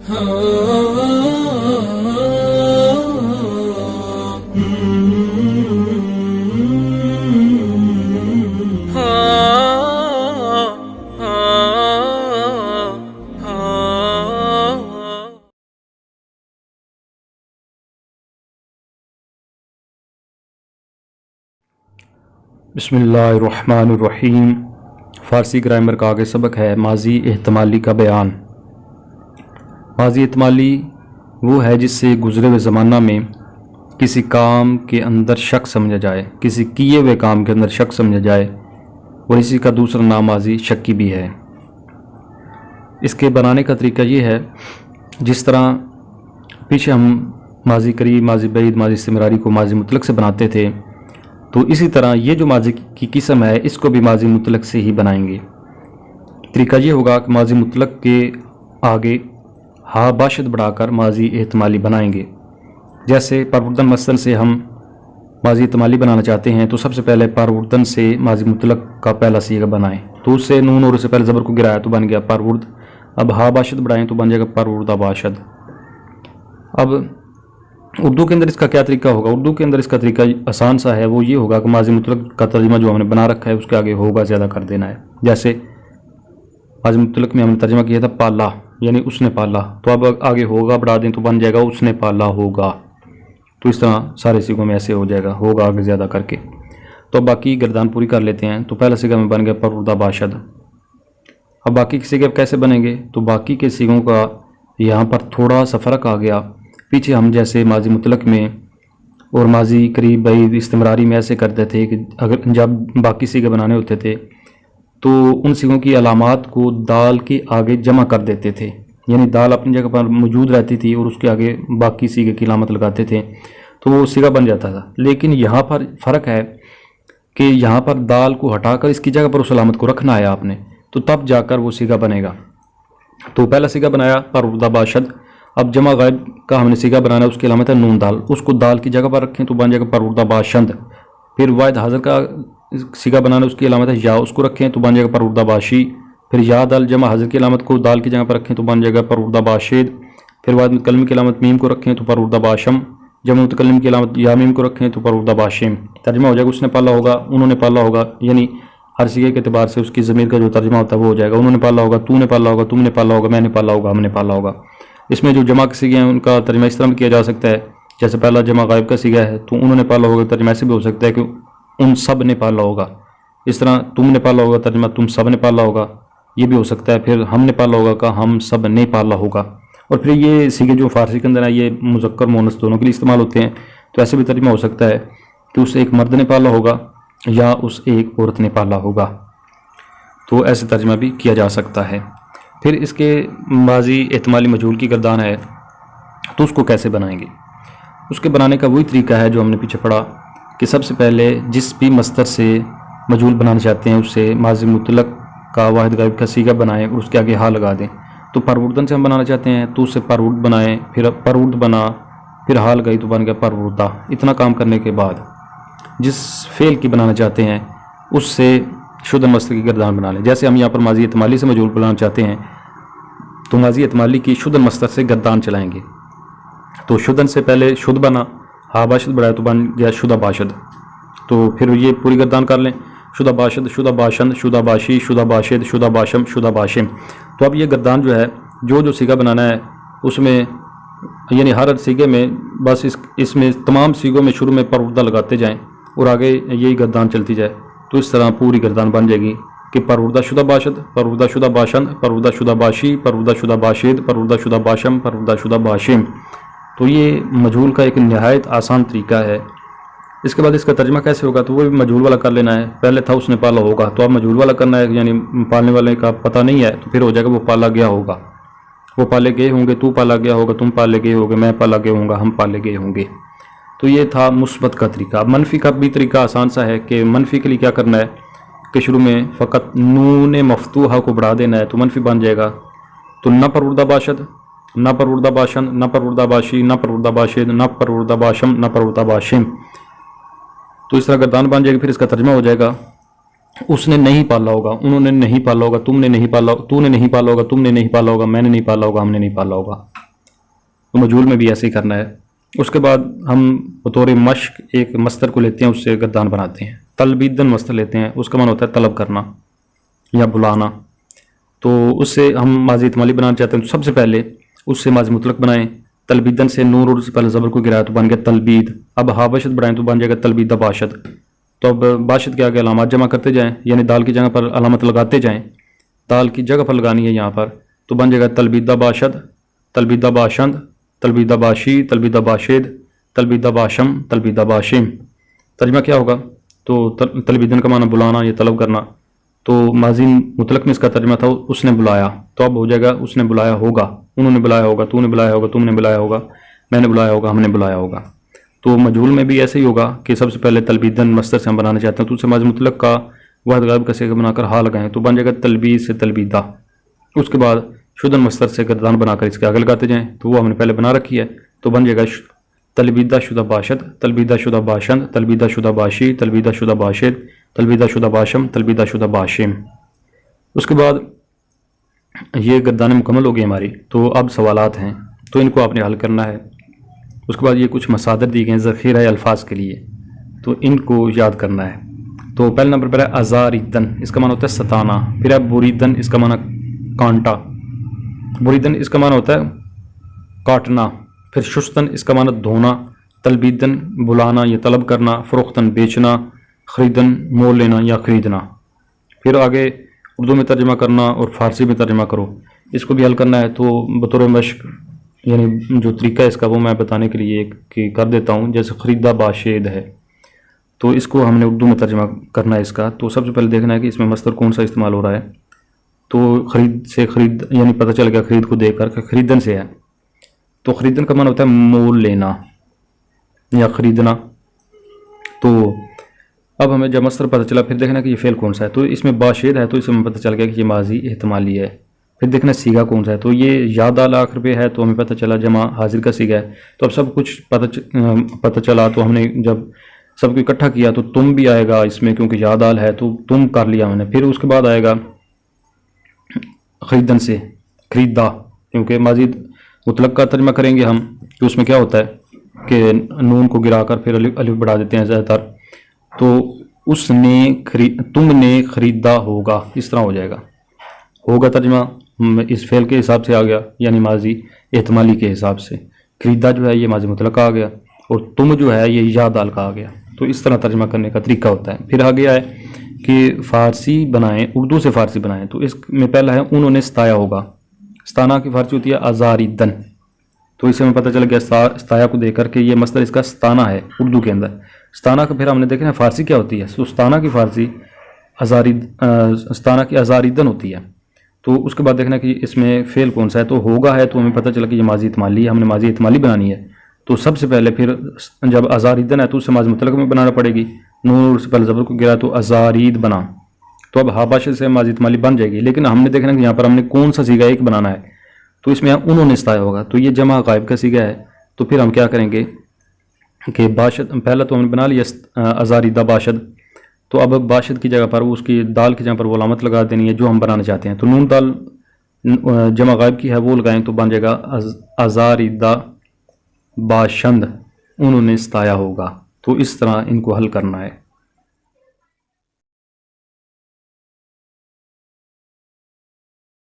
बिस्मिल्लाहिर्रहमानिर्रहीम। फ़ारसी ग्रामर का आगे सबक है माजी एहतमाली का बयान। माजी एहतमाली वो है जिससे गुज़रे हुए ज़माना में किसी काम के अंदर शक समझा जाए, किसी किए हुए काम के अंदर शक समझा जाए, और इसी का दूसरा नाम माजी शक्की भी है। इसके बनाने का तरीका ये है, जिस तरह पीछे हम माजी करीब, माजी बईद, माजी इस्तिमरारी को माजी मुतलक से बनाते थे, तो इसी तरह ये जो माजी की किस्म है इसको भी माजी मुतलक से ही बनाएंगे। तरीका ये होगा कि माजी मुतलक के आगे हा बाशद बढ़ाकर माजी एहतमाली बनाएंगे। जैसे परवुर्दन मसलन से हम माजी एहतमाली बनाना चाहते हैं तो सबसे पहले परवुर्दन से माजी मुतलक का पहला सीगा बनाएं, तो उससे नून और उससे पहले ज़बर को गिराया तो बन गया परवुर्द। अब हा बाशद बढ़ाएं तो बन जाएगा परवुर्दा बाशद। अब उर्दू के अंदर इसका क्या तरीका होगा? उर्दू के अंदर इसका तरीका आसान सा है, वो ये होगा कि माजी मुतलक का तर्जुमा जो हमने बना रखा है उसके आगे होगा ज़्यादा कर देना है। जैसे माजी मुतलक में हमने तर्जुमा किया था पाला, यानी उसने पाला, तो अब आगे होगा बढ़ा दें तो बन जाएगा उसने पाला होगा। तो इस तरह सारे सीगों में ऐसे हो जाएगा, होगा आगे ज़्यादा करके। तो बाकी गर्दान पूरी कर लेते हैं। तो पहला सीगा में बन गया परवुर्दा बाशद। अब बाकी के सीगे कैसे बनेंगे? तो बाकी के सीगों का यहाँ पर थोड़ा सा फ़र्क आ गया। पीछे हम जैसे माजी मुतलक में और माजी करीब बईद इस्तिमरारी में ऐसे करते थे कि अगर जब बाकी सीगे बनाने होते थे तो उन सीगों की अलामात को दाल के आगे जमा कर देते थे, यानी दाल अपनी जगह पर मौजूद रहती थी और उसके आगे बाकी सीगे की अलामत लगाते थे तो वो सीगा बन जाता था। लेकिन यहाँ पर फ़र्क है कि यहाँ पर दाल को हटाकर इसकी जगह पर उस अलामत को रखना है आपने, तो तब जाकर वो सीगा बनेगा। तो पहला सीगा बनाया परवुर्दा बाशद। अब जमा गायब का हमने सीगा बनाना है, उसकी अलामत है नून दाल, उसको दाल की जगह पर रखें तो बन जाएगा परवुर्दा बाशंद। फिर वाहिद हाज़िर का सीगा बनाना है, उसकी अलामत है या, उसको रखें तो बन जाएगा परवुर्दा बाशी। फिर या दाल जमा हाज़िर की अलामत को दाल की जगह पर रखें तो बन जाएगा परवुर्दा बाशिद। फिर वाहिद मुतकल्लिम की अलामत मीम को रखें तो परवुर्दा बाशम। जमा मुतकल्लिम की अलामत या मीम को रखें तो परवुर्दा बाशिम। तर्जुमा हो जाएगा उसने पाला होगा, उन्होंने पाला होगा, यानी हर सीगे के अतबार से उसकी ज़मीर का जो तर्जुमा होता है वो हो जाएगा। उन्होंने पाला होगा, तूने पाला होगा, तुमने पाला होगा, मैंने पाला होगा, हमने पाला होगा। इसमें जो जमा के सीगे हैं उनका तर्जुमा इस तरह भी किया जा सकता है, जैसे पहला जमा गायब का सीगा है तो उन्होंने पाला होगा, तर्जुमा ऐसे भी हो सकता है कि उन सब ने पाला होगा। इस तरह तुमने पाला होगा, तर्जुमा तुम सब ने पाला होगा, ये भी हो सकता है। फिर हमने पाला होगा का हम सब ने पाला होगा। और फिर ये सीगे जो फ़ारसी के अंदर है ये मुज़क्कर मुअन्नस दोनों के लिए इस्तेमाल होते हैं, तो ऐसे भी तर्जुमा हो सकता है कि उस एक मर्द ने पाला होगा या उस एक औरत ने पाला होगा, तो ऐसे तर्जुमा भी किया जा सकता है। फिर इसके माजी एहतमाली मजहूल की गर्दान है तो उसको कैसे बनाएंगे? उसके बनाने का वही तरीका है जो हमने पीछे पढ़ा कि सबसे पहले जिस भी मस्तर से मजहूल बनाना चाहते हैं उससे माजी मुतलक का वाहिद गायब का सीगा बनाएं और उसके आगे हा लगा दें। तो परवुर्दन से हम बनाना चाहते हैं तो उससे परवुर्द बनाएं, फिर परवुर्द बना, फिर हा लगाई तो बन गया परवुर्दा। इतना काम करने के बाद जिस फेल की बनाना चाहते हैं उससे शुद्ध मस्तर की गर्दान बना लें। जैसे हम यहाँ पर माजी एहतमाली से मजहूल बनाना चाहते हैं तो माजी एहतमाली की शुद्ध मस्तर से गर्दान चलाएंगे। तो शुद्धन से पहले शुद्ध बना, हा बाशद बढ़ाया तो बन गया शुदा बाशद। तो फिर ये पूरी गर्दान कर लें, शुदा बाशद, शुदा बाशंद, शुदा बाशी, शुदा बाशिद, शुदा बाशम, शुदा बाशिम। तो अब ये गर्दान जो है जो सीगा बनाना है उसमें, यानी हर सीगे में बस इसमें तमाम सीगों में शुरू में परवुर्दा लगाते जाएँ और आगे यही गर्दान चलती जाए, तो इस तरह पूरी गर्दान बन जाएगी कि परवुर्दा शुदा बाशद, परवुर्दा शुदा बाशंद, परवुर्दा शुदा बाशी, परवुर्दा शुदा बाशिद, परवुर्दा शुदा बाशम, परवुर्दा शुदा बाशिम। तो ये मजहूल का एक नहायत आसान तरीका है। इसके बाद इसका तर्जुमा कैसे होगा? तो वो भी मजहूल वाला कर लेना है। पहले था उसने पाला होगा, तो अब मजहूल वाला करना है, यानी पालने वाले का पता नहीं है तो फिर हो जाएगा वो पाला गया होगा, वो पाले गए होंगे, तू पाला गया होगा, तुम पाले गए होगे, मैं पाला गया होऊंगा, हम पाले गए होंगे। तो ये था मुस्बत का तरीका। अब मनफी का भी तरीका आसान सा है कि मनफी के लिए क्या करना है कि शुरू में फ़कत नून मफ्तूहा को बढ़ा देना है तो मनफी बन जाएगा। तो न परवुर्दा बाशद, न परवुर्दा बाशन, न परवुर्दा बाशी, न परवुर्दा बाशिद, न परवुर्दा बाशम, न परवुर्दा बाशिम। तो इस तरह गर्दान बन जाएगी। फिर इसका तर्जुमा हो जाएगा उसने नहीं पाला होगा, उन्होंने नहीं पाला होगा, तुमने नहीं पाला, तूने नहीं पाला होगा, तुमने नहीं पाला होगा, मैंने नहीं पाला होगा, हमने नहीं पाला होगा। تو مجہول میں بھی ایسے ہی کرنا ہے۔ اس کے بعد ہم بطور مشق ایک مصدر کو لیتے ہیں، اس سے گردان بناتے ہیں۔ تلبیدن مصدر لیتے ہیں، اس کا معنی ہوتا ہے طلب کرنا یا بلانا۔ تو اس سے ہم ماضی احتمالی بنانا چاہتے ہیں تو سب سے پہلے اس سے ماضی مطلق بنائیں۔ تلبیدن سے نون اور سے پہلے زبر کو گرایا تو بن گیا تلبید۔ اب ہا باشد بڑھائیں تو بن جائے گا تلبیدہ باشد۔ تو اب باشد کے آگے علامات جمع کرتے جائیں، یعنی دال کی جگہ پر علامت لگاتے جائیں، دال کی جگہ پر لگانی ہے یہاں پر، تو بن جائے گا تلبیدہ باشد، تلبیدہ باشند، تلبیدہ باشی، تلبیدہ باشد، تلبیدہ باشم، تلبیدہ باشم۔ ترجمہ کیا ہوگا؟ تو تلبیدن کا معنی بلانا یا طلب کرنا، تو ماضی مطلق میں اس کا ترجمہ تھا اس نے بلایا، تو اب ہو جائے گا اس نے بلایا ہوگا، انہوں نے بلایا ہوگا، تو نے بلایا ہوگا، تم نے بلایا ہوگا، میں نے بلایا ہوگا، ہم نے بلایا ہوگا۔ تو مجہول میں بھی ایسے ہی ہوگا کہ سب سے پہلے تلبیدن مصدر سے ہم بنانا چاہتے ہیں تو اسے ماضی مطلق کا واحد غائب کا صیغہ بنا کر ہا لگائیں تو بن جائے گا تلبید سے تلبیدہ۔ اس کے بعد شدن مصدر سے گردان بنا کر اس کے آگے لگاتے جائیں، تو وہ ہم نے پہلے بنا رکھی ہے، تو بن جائے گا تلبیدہ شدہ باشد، تلبیدہ شدہ باشند، تلبیدہ شدہ باشی، تلبیدہ شدہ باشد، تلبیدہ شدہ باشم، تلبیدہ شدہ باشم۔ اس کے بعد یہ گردانیں مکمل ہو گئی ہماری، تو اب سوالات ہیں تو ان کو آپ نے حل کرنا ہے۔ اس کے بعد یہ کچھ مصادر دی گئے ہیں ذخیرہ الفاظ کے لیے، تو ان کو یاد کرنا ہے۔ تو پہلے نمبر پر ہے ازاریدن، اس کا معنی ہوتا ہے ستانا۔ پھر ہے بریدن، اس کا معنی کانٹا، بریدن اس کا معنی ہوتا ہے کاٹنا۔ پھر شستن اس کا معنی دھونا، تلبیدن بلانا یا طلب کرنا، فروختن بیچنا، خریدن مول لینا یا خریدنا۔ پھر آگے اردو میں ترجمہ کرنا اور فارسی میں ترجمہ کرو، اس کو بھی حل کرنا ہے۔ تو بطور مشق یعنی جو طریقہ ہے اس کا وہ میں بتانے کے لیے کہ کر دیتا ہوں۔ جیسے خریدہ باشید ہے، تو اس کو ہم نے اردو میں ترجمہ کرنا ہے اس کا۔ تو سب سے پہلے دیکھنا ہے کہ اس میں مصدر کون سا استعمال ہو رہا ہے۔ تو خرید سے خرید یعنی پتہ چل گیا خرید کو دیکھ کر کہ خریدن سے ہے، تو خریدن کا معنی ہوتا ہے مول لینا یا خریدنا۔ تو اب ہمیں جب مصدر پتہ چلا پھر دیکھنا کہ یہ فعل کون سا ہے، تو اس میں باشید ہے تو اس میں پتہ چل گیا کہ یہ ماضی احتمالی ہے۔ پھر دیکھنا سیگا کون سا ہے، تو یہ یا دال آخر پہ ہے تو ہمیں پتہ چلا جمع حاضر کا سیگا ہے۔ تو اب سب کچھ پتہ چلا، تو ہم نے جب سب کو اکٹھا کیا تو تم بھی آئے گا اس میں، کیونکہ یا دال ہے تو تم کر لیا ہم نے۔ پھر اس کے بعد آئے گا خریدن سے خریدا، کیونکہ ماضی مطلق کا ترجمہ کریں گے ہم، تو اس میں کیا ہوتا ہے کہ نون کو گرا کر پھر الف بڑھا دیتے ہیں زیادہ تر، تو اس نے تم نے خریدا ہوگا، اس طرح ہو جائے گا۔ ہوگا ترجمہ اس فعل کے حساب سے آ گیا، یعنی ماضی احتمالی کے حساب سے۔ خریدا جو ہے یہ ماضی مطلق آ گیا، اور تم جو ہے یہ یا دال کا آ گیا۔ تو اس طرح ترجمہ کرنے کا طریقہ ہوتا ہے۔ پھر آگے آئے کہ فارسی بنائیں، اردو سے فارسی بنائیں، تو اس میں پہلا ہے انہوں نے ستایا ہوگا۔ ستانا کی فارسی ہوتی ہے ازاریدن، تو اس سے ہمیں پتہ چل گیا ستایا کو دیکھ کر کہ یہ مصدر اس کا ستانا ہے اردو کے اندر۔ ستانا کا پھر ہم نے دیکھنا فارسی کیا ہوتی ہے، تو ستانا کی فارسی ستانا کی ازاریدن ہوتی ہے۔ تو اس کے بعد دیکھنا کہ اس میں فعل کون سا ہے، تو ہوگا ہے تو ہمیں پتہ چلا کہ یہ ماضی احتمالی ہے، ہم نے ماضی احتمالی بنانی ہے۔ تو سب سے پہلے پھر جب ازاریدن ہے تو اس سے ماضی مطلق میں بنانا پڑے گی، نون سے پہلے زبر کو گرا تو ازارید بنا، تو اب ہاباشے سے ماضی احتمالی بن جائے گی۔ لیکن ہم نے دیکھنا کہ یہاں پر ہم نے کون سا سیگا ایک بنانا ہے، تو اس میں انہوں نے ستایا ہوگا، تو یہ جمع غائب کا سیگا ہے۔ تو پھر ہم کیا کریں گے کہ باشد پہلا تو ہم نے بنا لیا ازاریدہ باشد، تو اب باشد کی جگہ پر اس کی دال کی جگہ پر وہ علامت لگا دینی ہے جو ہم بنانا چاہتے ہیں۔ تو نون دال جمع غائب کی ہے وہ لگائیں تو بن جائے گا ازاریدہ باشند، انہوں نے ستایا ہوگا۔ تو اس طرح ان کو حل کرنا ہے۔